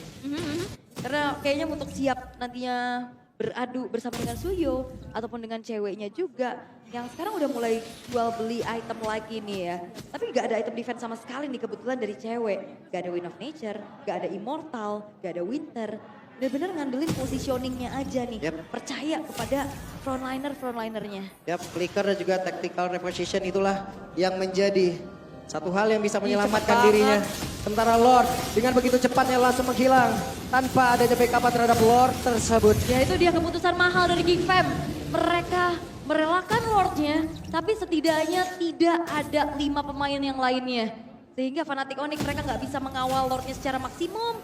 Karena kayaknya untuk siap nantinya beradu bersama dengan Suyo ataupun dengan ceweknya juga yang sekarang udah mulai jual beli item lagi nih ya. Tapi gak ada item defense sama sekali nih kebetulan dari cewek. Gak ada Wind of Nature, gak ada Immortal, gak ada Winter. Bener-bener ngandelin positioningnya aja nih. Percaya kepada frontlinernya. Yap, flicker dan juga tactical reposition itulah yang menjadi satu hal yang bisa menyelamatkan cepet dirinya. banget. Sementara Lord dengan begitu cepatnya langsung menghilang tanpa adanya backup terhadap Lord tersebut. Ya itu dia keputusan mahal dari Geek Fam. Mereka merelakan Lordnya, tapi setidaknya tidak ada 5 pemain yang lainnya. Sehingga Fnatic Onyx mereka nggak bisa mengawal Lordnya secara maksimum.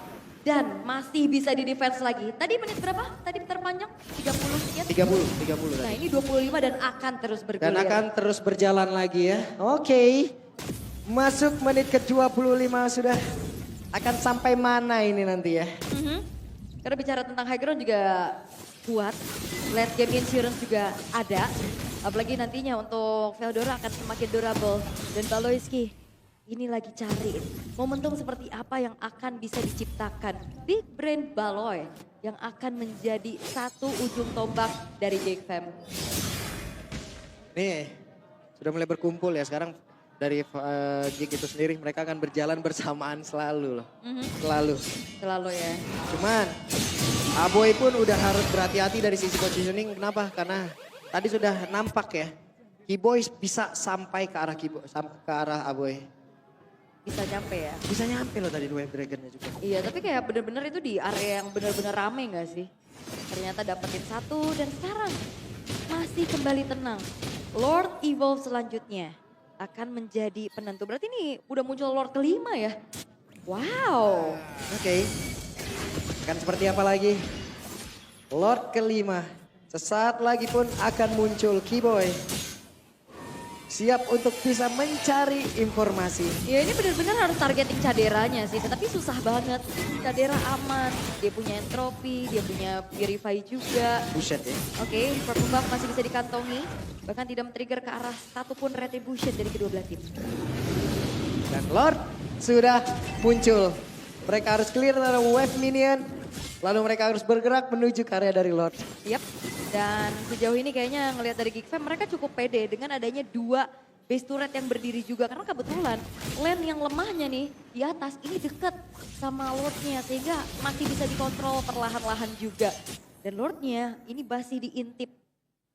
Dan masih bisa di defense lagi. Tadi menit berapa? Tadi terpanjang? 30 sekian? 30 Nah tadi. ini 25 dan akan terus bergulir. Dan akan terus berjalan lagi ya. Oke. Masuk menit ke-25 sudah. Akan sampai mana ini nanti ya? Karena bicara tentang high ground juga kuat. Late game insurance juga ada. Apalagi nantinya untuk Veldora akan semakin durable. Dan Baloyski ini lagi cari momentum seperti apa yang akan bisa diciptakan. Big Brain Baloy yang akan menjadi satu ujung tombak dari Geek Fam. Nih, sudah mulai berkumpul ya sekarang. Dari Geek itu sendiri mereka akan berjalan bersamaan selalu loh. Selalu ya. Cuman Aboy pun udah harus berhati-hati dari sisi positioning. Kenapa? Karena tadi sudah nampak ya. Keyboy bisa sampai ke arah ke arah Aboy. Bisa nyampe ya. Bisa nyampe loh tadi Wave Dragonnya juga. Iya tapi kayak bener-bener itu di area yang bener-bener rame gak sih? Ternyata dapetin satu dan sekarang masih kembali tenang. Lord Evolve selanjutnya akan menjadi penentu. Berarti ini udah muncul Lord kelima ya? Wow. Oke. Akan seperti apa lagi? Lord kelima. Sesaat lagi pun akan muncul Keyboy. Siap untuk bisa mencari informasi. Ya ini benar-benar harus targeting Caderanya sih, tapi susah banget. Cadera aman, dia punya entropi, dia punya purify juga. Buset ya. Oke, purple buff masih bisa dikantongi, bahkan tidak men-trigger ke arah satupun retribution dari kedua belah tim. Dan Lord sudah muncul. Mereka harus clear dari wave minion. Lalu mereka harus bergerak menuju ke area dari Lord. Yap, dan sejauh ini kayaknya ngelihat dari Geek Fam mereka cukup pede dengan adanya 2 base turret yang berdiri juga. Karena kebetulan lane yang lemahnya nih di atas ini deket sama Lordnya sehingga masih bisa dikontrol perlahan-lahan juga. Dan Lordnya ini masih diintip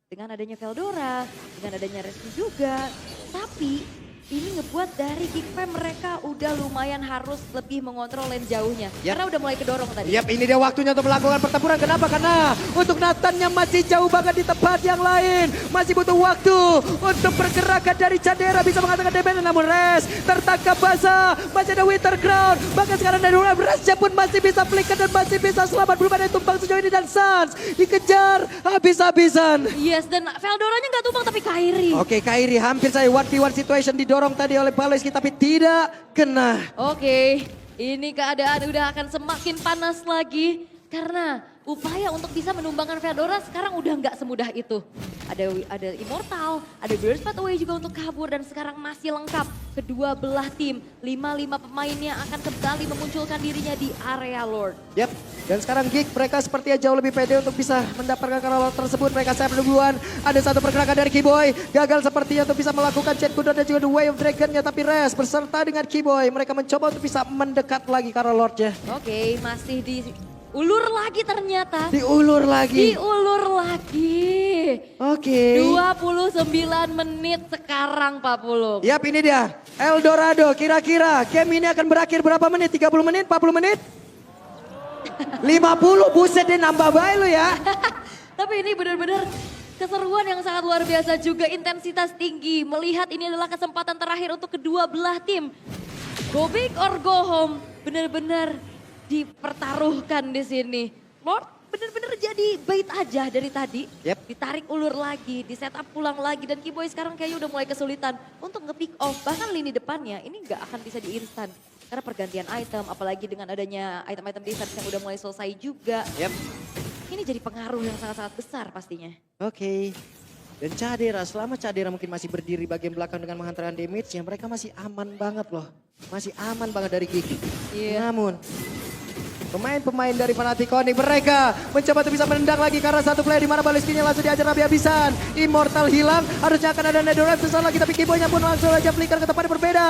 dengan adanya Veldora, dengan adanya Rescue juga. Tapi ini ngebuat dari Geek Fam mereka udah lumayan harus lebih mengontrol lane jauhnya. Yap. Karena udah mulai kedorong tadi. Yap, ini dia waktunya untuk melakukan pertempuran. Kenapa? Karena untuk Nathannya masih jauh banget di tempat yang lain. Masih butuh waktu untuk pergerakan dari Cadera bisa mengatakan damage. Namun Res tertangkap basah. Masih ada Winter Crown. Bahkan sekarang dari Resnya pun masih bisa flicker dan masih bisa selamat. Belum ada yang tumbang sejauh ini dan Sans dikejar habis-habisan. Yes, dan Veldoranya nggak tumbang tapi Kairi. Oke, Kairi hampir saya 1v1 situation didorong tadi oleh Baloyski tapi tidak kena. Oke, ini keadaan udah akan semakin panas lagi. Karena upaya untuk bisa menumbangkan Veldora sekarang udah nggak semudah itu. Ada Immortal, ada Burst Pathway juga untuk kabur dan sekarang masih lengkap. Kedua belah tim, 5 pemainnya akan kembali memunculkan dirinya di area Lord. Yap, dan sekarang Geek mereka sepertinya jauh lebih pede untuk bisa mendapatkan karolot tersebut. Mereka siap duluan, ada satu pergerakan dari Keyboy. Gagal sepertinya untuk bisa melakukan Chain Kudon dan juga The Way of Dragon-nya. Tapi Res beserta dengan Keyboy, mereka mencoba untuk bisa mendekat lagi karolotnya. Oke, masih diulur lagi ternyata. Diulur lagi. Diulur lagi. Oke. 29 menit sekarang Pak Pulung. Yap, ini dia Eldorado. Kira-kira game ini akan berakhir berapa menit? 30 menit? 40 menit? 50, buset deh nambah baik lu ya. Tapi ini benar-benar keseruan yang sangat luar biasa juga, intensitas tinggi. Melihat ini adalah kesempatan terakhir untuk kedua belah tim. Go big or go home, benar-benar dipertaruhkan di sini. Lord benar-benar jadi bait aja dari tadi. Yep. Ditarik ulur lagi, di setup pulang lagi. Dan Keyboy sekarang kayaknya udah mulai kesulitan untuk nge-pick off. Bahkan lini depannya ini nggak akan bisa di-instan. Karena pergantian item, apalagi dengan adanya item-item defense yang udah mulai selesai juga. Yep. ini jadi pengaruh yang sangat-sangat besar pastinya. Oke. Dan Cadera, selama Cadera mungkin masih berdiri bagian belakang dengan menghantarkan damage, ya mereka masih aman banget loh. Masih aman banget dari Gigi. Iya. Namun, pemain-pemain dari Fnatic Onyx mereka mencoba untuk bisa menendang lagi karena satu play di mana baliskinya langsung diajar habis-habisan. Immortal hilang, harusnya akan ada Netherrealm sesaat lagi tapi Kiboynya pun langsung aja flicker ke tempat yang berbeda.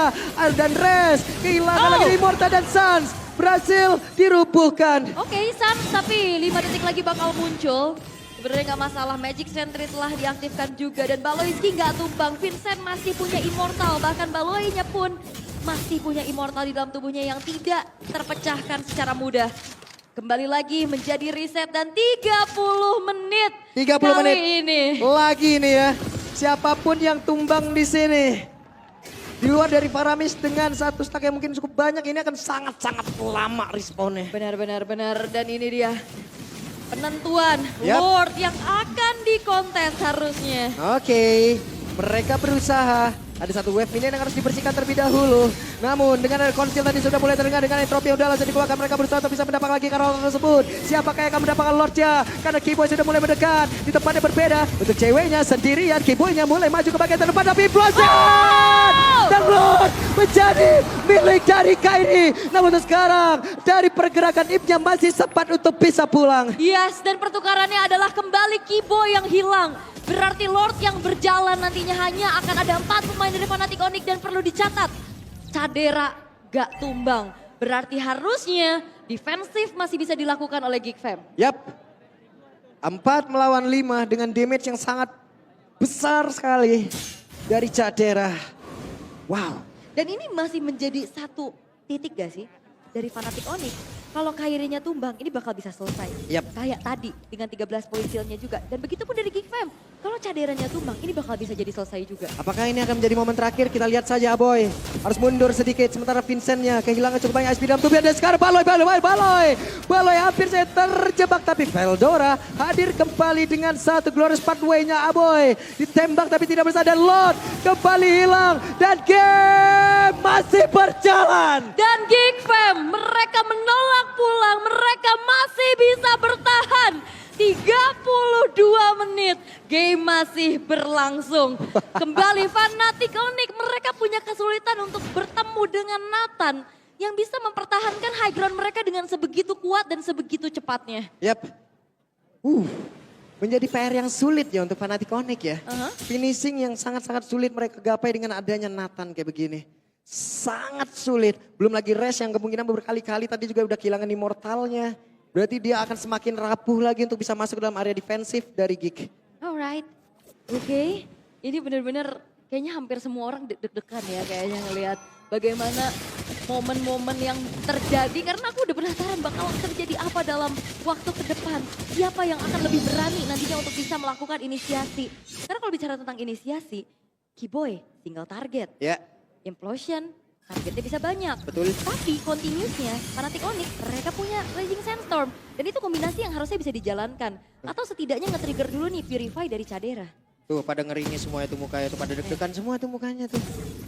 Dan Res kehilangan lagi Immortal dan Sans berhasil dirubuhkan. Oke, Sans tapi 5 detik lagi bakal muncul. Sebenarnya nggak masalah, Magic Sentry telah diaktifkan juga dan Baloyski nggak tumbang. Vincent masih punya Immortal, bahkan Baloynya pun masih punya Immortal di dalam tubuhnya yang tidak terpecahkan secara mudah. Kembali lagi menjadi reset dan 30 menit 30 kali menit ini. lagi nih ya. Siapapun yang tumbang di sini. Di luar dari Faramis dengan satu stack yang mungkin cukup banyak, ini akan sangat-sangat lama respawnnya. Benar. Dan ini dia penentuan Yap. Lord yang akan dikontes harusnya. Oke, mereka berusaha. Ada satu wave minion yang harus dibersihkan terlebih dahulu. Namun dengan ada konsil tadi sudah mulai terdengar dengan entropi yang udah langsung dikeluarkan. Mereka berusaha untuk bisa mendapat lagi karol tersebut. Siapakah yang akan mendapatkan Lordnya? Karena Kiboy sudah mulai mendekat. Di tempatnya berbeda. Untuk ceweknya sendirian. Kiboynya mulai maju ke bagian depan. Tapi implosion! Dan Lord menjadi milik dari Kairi. Namun untuk sekarang dari pergerakan Ipnya masih sempat untuk bisa pulang. Yes, dan pertukarannya adalah kembali Kiboy yang hilang. Berarti Lord yang berjalan nantinya hanya akan ada 4 pemain dari Fnatic Onyx dan perlu dicatat. Cadera gak tumbang. Berarti harusnya defensif masih bisa dilakukan oleh Geek Fam. Yap. 4 melawan 5 dengan damage yang sangat besar sekali dari Cadera. Wow. Dan ini masih menjadi satu titik gak sih dari Fnatic Onyx? Kalau Kairinya tumbang, ini bakal bisa selesai. Yap. Kayak tadi dengan 13 poin seal-nya juga. Dan begitu pun dari Geek Fam. Kalau Caderanya tumbang, ini bakal bisa jadi selesai juga. Apakah ini akan menjadi momen terakhir? Kita lihat saja Aboy. Harus mundur sedikit. Sementara Vincentnya kehilangan cukup banyak SP dalam tubuhnya. Dan sekarang Baloy hampir saya terjebak. Tapi Veldora hadir kembali dengan satu glorious pathway-nya Aboy. Ditembak tapi tidak bisa. Dan Lord kembali hilang. Dan game masih berjalan. Dan Geek Fam, mereka menolak pulang. Mereka masih bisa bertahan. 32 menit, game masih berlangsung. Kembali Fnatic Onyx, mereka punya kesulitan untuk bertemu dengan Nathan yang bisa mempertahankan high ground mereka dengan sebegitu kuat dan sebegitu cepatnya. Yap. Menjadi PR yang sulit ya untuk Fnatic Onyx ya. Finishing yang sangat-sangat sulit mereka gapai dengan adanya Nathan kayak begini. Sangat sulit. Belum lagi Res yang kemungkinan berkali-kali tadi juga udah kehilangan immortalnya. Berarti dia akan semakin rapuh lagi untuk bisa masuk ke dalam area defensif dari Geek. Alright, oke. Ini benar-benar kayaknya hampir semua orang deg-degan ya kayaknya ngelihat bagaimana momen-momen yang terjadi. Karena aku udah penasaran bakal terjadi apa dalam waktu ke depan. Siapa yang akan lebih berani nantinya untuk bisa melakukan inisiasi. Karena kalau bicara tentang inisiasi, Kiboy single target. Ya. Implosion, targetnya bisa banyak. Betul. Tapi continuousnya Fnatic Onyx mereka punya Raging Sandstorm. Dan itu kombinasi yang harusnya bisa dijalankan. Atau setidaknya nge-trigger dulu nih Purify dari Cadera. Tuh pada ngeringi semua itu mukanya tuh, pada deg-degan semua tuh mukanya tuh.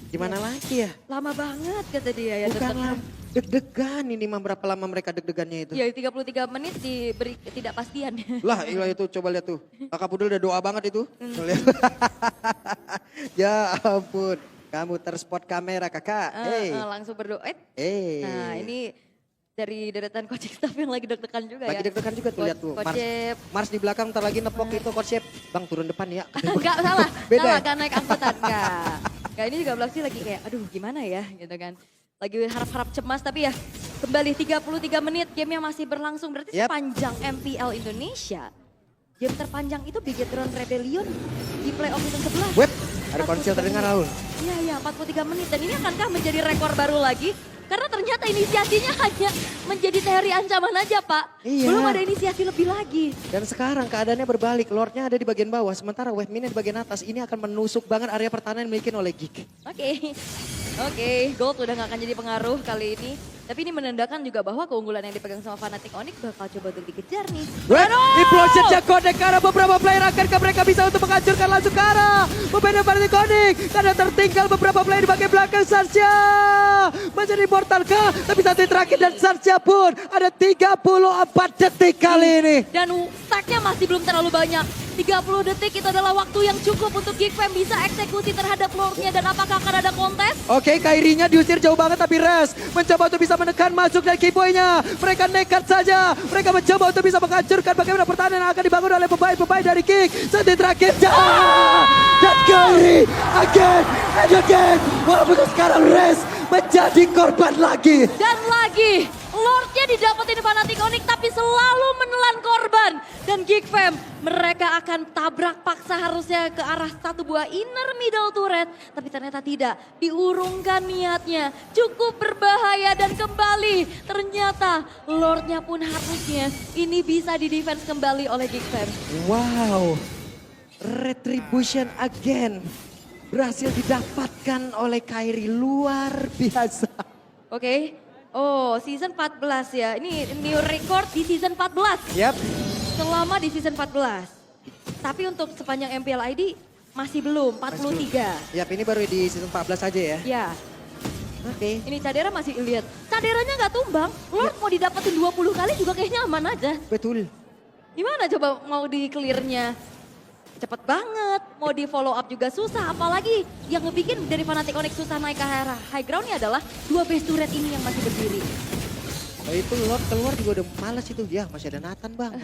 Gimana lagi ya? Lama banget kata dia ya. Bukanlah deg-degan ini mah, berapa lama mereka deg-degannya itu. Ya 33 menit diberi ketidakpastian. Lah ilah itu coba lihat tuh. Kakak Pudul udah doa banget itu. Lihat. Ya ampun. Kamu terspot kamera kakak. Langsung berdoa. Hey. Nah ini dari deretan coaching staff yang lagi deg-degan juga Lagi ya. deg-degan juga tuh, lihat tuh. Kocep. Mars di belakang, ntar lagi nepok itu Coach Shep. Bang turun depan ya. Enggak salah, Beda salah ya? kan naik angkutan. Enggak, ini juga Blacksy lagi kayak aduh gimana ya gitu kan. Lagi harap-harap cemas tapi ya kembali 33 menit gamenya masih berlangsung. Berarti sepanjang MPL Indonesia, game terpanjang itu Bigetron Rebellion di playoff season 11. Web, ada konsil terdengar Raul. Iya, 43 menit dan ini akankah menjadi rekor baru lagi? Karena ternyata inisiasinya hanya menjadi teori ancaman aja Pak. Iya. Belum ada inisiasi lebih lagi. Dan sekarang keadaannya berbalik, Lordnya ada di bagian bawah, sementara Wave Minion di bagian atas. Ini akan menusuk banget area pertahanan yang dimiliki oleh Geek. Oke, Gold udah gak akan jadi pengaruh kali ini. Tapi ini menandakan juga bahwa keunggulan yang dipegang sama Fnatic Onyx bakal coba untuk dikejar nih. Implosion Jagodek karena beberapa player akankah mereka bisa untuk menghancurkan langsung ke arah pemain Fnatic Onyx. Karena tertinggal beberapa player di bagian belakang Sarsya. Menjadi immortal kah? Tapi satu terakhir dan Sarsya pun ada 34 detik kali ini. Dan stacknya masih belum terlalu banyak. 30 detik itu adalah waktu yang cukup untuk Geek Fam bisa eksekusi terhadap Lordnya. Dan apakah akan ada kontes? Oke, Kairinya diusir jauh banget tapi Res mencoba untuk bisa menekan masuk dari Keyboy-nya. Mereka nekat saja. Mereka mencoba untuk bisa menghancurkan bagaimana pertahanan yang akan dibangun oleh pemain-pemain dari Geek. Setelah terakhir, dan Kairi again and again. Walaupun sekarang Res menjadi korban lagi. Dan lagi, Lordnya didapetin Fnatic Onyx tapi selalu menelan korban. Dan Geek Fam, mereka akan tabrak paksa harusnya ke arah satu buah inner middle turret. Tapi ternyata tidak, diurungkan niatnya. Cukup berbahaya dan kembali. Ternyata Lordnya pun harusnya ini bisa di-defense kembali oleh Geek Fam. Wow, retribution again. Berhasil didapatkan oleh Kairi, luar biasa. Oke. Oh, season 14 ya. Ini new record di season 14. Yap. Selama di season 14. Tapi untuk sepanjang MPL ID masih belum, 43. Yap, ini baru di season 14 aja ya. Ya, Oke. ini Cadera masih lihat. Caderanya nggak tumbang. Lord mau didapetin 20 kali juga kayaknya aman aja. Betul. Gimana coba mau di clear-nya? Cepet banget, mau di follow up juga susah. Apalagi yang ngebikin dari Fnatic Onyx susah naik ke arah high ground-nya adalah dua base turret ini yang masih berdiri. Oh, itu Lord keluar juga udah males itu. Ya, masih ada Nathan bang.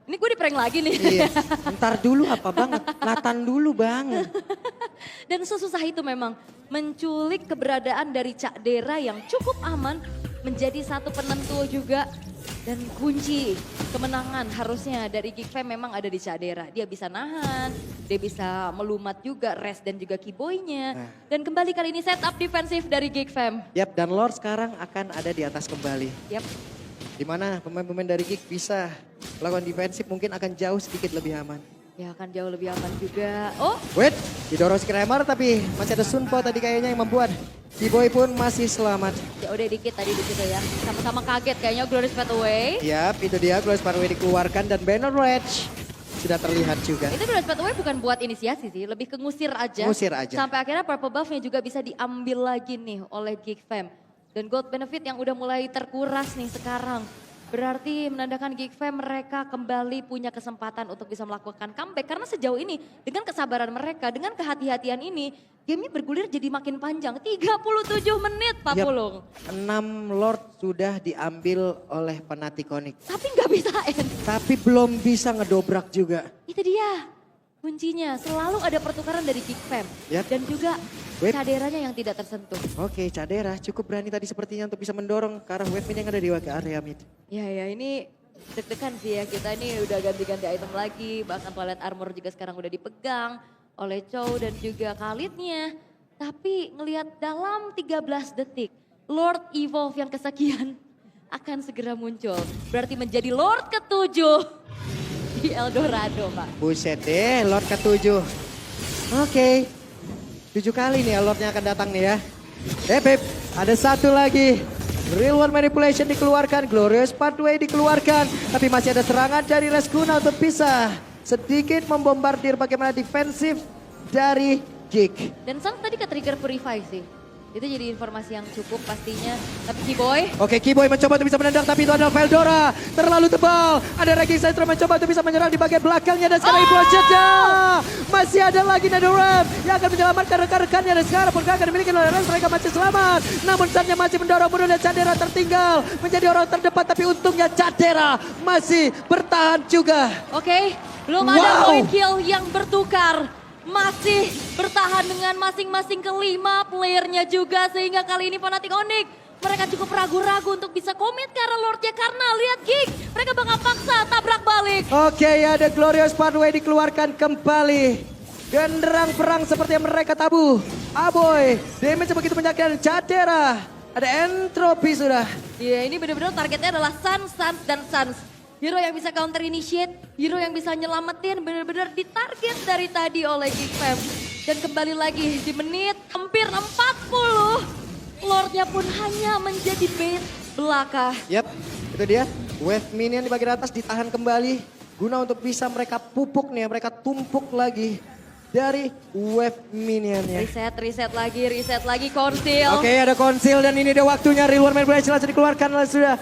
Ini gue di prank lagi nih. Iya, ntar dulu apa banget, Nathan dulu banget. Dan sesusah itu memang menculik keberadaan dari Cak Dera yang cukup aman menjadi satu penentu juga. Dan kunci kemenangan harusnya dari Geek Fam memang ada di Cak Dera. Dia bisa nahan, dia bisa melumat juga Res dan juga Keyboy-nya. Nah. Dan kembali kali ini setup defensif dari Geek Fam. Yap, dan Lord sekarang akan ada di atas kembali. Yap. Dimana pemain-pemain dari Geek bisa melakukan defensif mungkin akan jauh sedikit lebih aman. Ya akan jauh lebih aman juga. Oh, Wait, didorong Screamer tapi masih ada Sunpo tadi kayaknya yang membuat Keyboy pun masih selamat. ya udah dikit tadi di situ ya. Sama-sama kaget kayaknya Glorious Pathway. Yap, itu dia Glorious Pathway dikeluarkan dan Banner Rage sudah terlihat juga. Itu Glorious Pathway bukan buat inisiasi sih, lebih ke ngusir aja. Ngusir aja. Sampai akhirnya purple buff-nya juga bisa diambil lagi nih oleh Geek Fam. Dan gold benefit yang udah mulai terkuras nih sekarang. Berarti menandakan Geek Fam mereka kembali punya kesempatan untuk bisa melakukan comeback. Karena sejauh ini dengan kesabaran mereka, dengan kehati-hatian ini, gamenya bergulir jadi makin panjang. 37 menit Pak Yap, Pulung. 6 Lord sudah diambil oleh Fnatic Onyx. Tapi nggak bisa end. Tapi belum bisa ngedobrak juga. Itu dia kuncinya. Selalu ada pertukaran dari Geek Fam. Yap. Dan juga Wait. Caderanya yang tidak tersentuh. Oke, Cadera cukup berani tadi sepertinya untuk bisa mendorong ke arah wave mid yang ada di area mid. Ya ini deg-degan sih ya, kita ini udah ganti-ganti item lagi, bahkan toilet armor juga sekarang udah dipegang oleh Chow dan juga Khalidnya. Tapi ngelihat dalam 13 detik, Lord Evolve yang kesekian akan segera muncul. Berarti menjadi Lord ke-7 di Eldorado, Pak. Buset deh, Lord ke-7. Oke, 7 kali nih ya Lordnya akan datang nih ya. Beb, ada satu lagi. Real One Manipulation dikeluarkan, Glorious Pathway dikeluarkan. Tapi masih ada serangan dari Rescuna untuk bisa sedikit membombardir bagaimana defensif dari Geek. Dan Sang tadi ke-trigger Purify sih. Itu jadi informasi yang cukup pastinya. Tapi Keyboy, Oke, Keyboy mencoba untuk bisa menendang tapi itu adalah Veldora. Terlalu tebal. Ada Raging Central mencoba untuk bisa menyerang di bagian belakangnya dan sekarang Projectnya. Masih ada lagi Netherrealm yang akan menyelamatkan rekan-rekannya dan sekarang pun akan dimiliki oleh Rams. Mereka masih selamat. Namun saatnya masih mendorong mundur dan Cadera tertinggal. Menjadi orang terdepan tapi untungnya Cadera masih bertahan juga. oke, belum ada point kill yang bertukar. Masih bertahan dengan masing-masing kelima playernya juga. Sehingga kali ini Fnatic Onyx mereka cukup ragu-ragu untuk bisa komit ke arah Lordnya. Karena lihat Geek, mereka bakal paksa tabrak balik. Oke, ada Glorious Pathway dikeluarkan kembali. Genderang perang seperti yang mereka tabuh. Aboy, damage begitu menyakitkan Cadera. Ada entropy sudah. Iya, ini benar-benar targetnya adalah Sans dan Sans. Hero yang bisa counter initiate, hero yang bisa nyelamatin benar-benar ditarget dari tadi oleh Geek Fam. Dan kembali lagi di menit hampir 40. Lordnya pun hanya menjadi base belaka. Yap, itu dia. Wave minion di bagian atas ditahan kembali. Guna untuk bisa mereka pupuk nih, mereka tumpuk lagi dari wave minionnya. Reset lagi konsil. Oke, ada konsil dan ini dia waktunya Real One Manipulation langsung dikeluarkan sudah.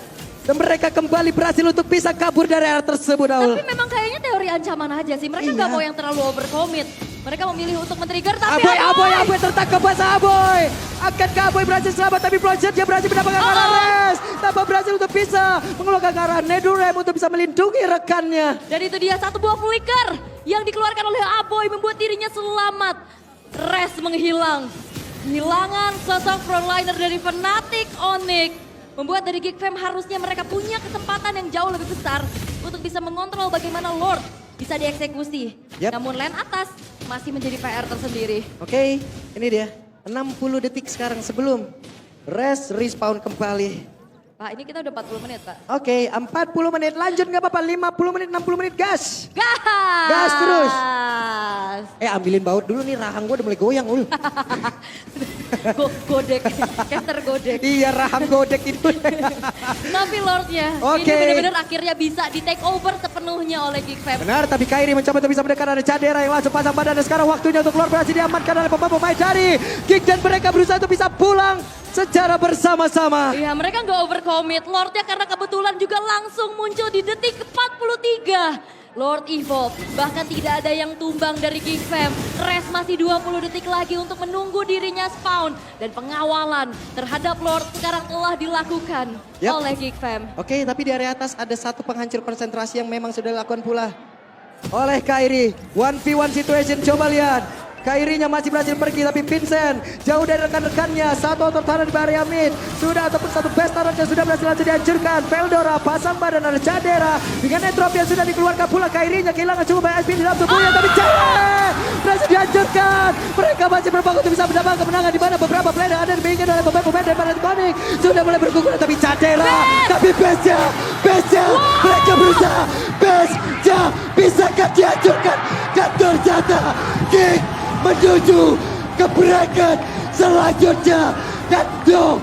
Dan mereka kembali berhasil untuk bisa kabur dari area tersebut, Aul. Tapi memang kayaknya teori ancaman aja sih. Mereka Iya. nggak mau yang terlalu overcommit. Mereka memilih untuk men-trigger tapi Aboy tertangkap basah Aboy. Akankah Aboy berhasil selamat tapi Project dia berhasil mendapatkan arah res. Tanpa berhasil untuk bisa mengeluarkan arah Nedurem untuk bisa melindungi rekannya. Dan itu dia satu buah flicker yang dikeluarkan oleh Aboy membuat dirinya selamat. Res menghilang. Kehilangan sosok frontliner dari Fnatic Onyx membuat dari Geek Fam harusnya mereka punya kesempatan yang jauh lebih besar untuk bisa mengontrol bagaimana Lord bisa dieksekusi. Yap. Namun lane atas masih menjadi PR tersendiri. Oke, ini dia. 60 detik sekarang sebelum res respawn kembali. Pak, ini kita udah 40 menit, Pak. Oke, 40 menit lanjut nggak apa-apa. 50 menit, 60 menit gas. Gas! Gas terus. Ambilin baut dulu nih, rahang gue udah mulai goyang, Ul. Godek, caster godek. Iya, rahang godek itu. Tapi Lordnya, Oke. ini benar-benar akhirnya bisa di take over sepenuhnya oleh Geek Fam. Benar, tapi Kairi mencoba untuk bisa mendekat ada Cadera yang langsung pasang badan. Dan sekarang waktunya untuk Lord berhasil diamankan oleh pemain dari Geek. Dan mereka berusaha untuk bisa pulang secara bersama-sama. Iya, mereka nggak overcommit. Lordnya karena kebetulan juga langsung muncul di detik ke-43. Lord Evolve, bahkan tidak ada yang tumbang dari Geek Fam. Res masih 20 detik lagi untuk menunggu dirinya spawn. Dan pengawalan terhadap Lord sekarang telah dilakukan Yap. oleh Geek Fam. Oke, tapi di area atas ada satu penghancur konsentrasi yang memang sudah dilakukan pula oleh Kairi. 1v1 situation, coba lihat. Kairinya masih berhasil pergi, tapi Vincent jauh dari rekan-rekannya. Satu auto taruh di area mid. Sudah ataupun satu best taruhnya sudah berhasil langsung dihancurkan. Veldora pasang badan ada Cadera. Dengan Netrop yang sudah dikeluarkan pula. Kairinya kehilangan cukup banyak SP di dalam tubuhnya. Tapi Cadera berhasil dihancurkan. Mereka masih berbangun untuk bisa mendapatkan kemenangan. Di mana beberapa player yang ada dimainkan oleh pemain-pemain dari Fnatic Onyx sudah mulai berguguran. Tapi Cadera, tapi bestnya, mereka berusaha. Bestnya bisakah dihancurkan? Dan ternyata King menuju ke bracket selanjutnya. Dan no,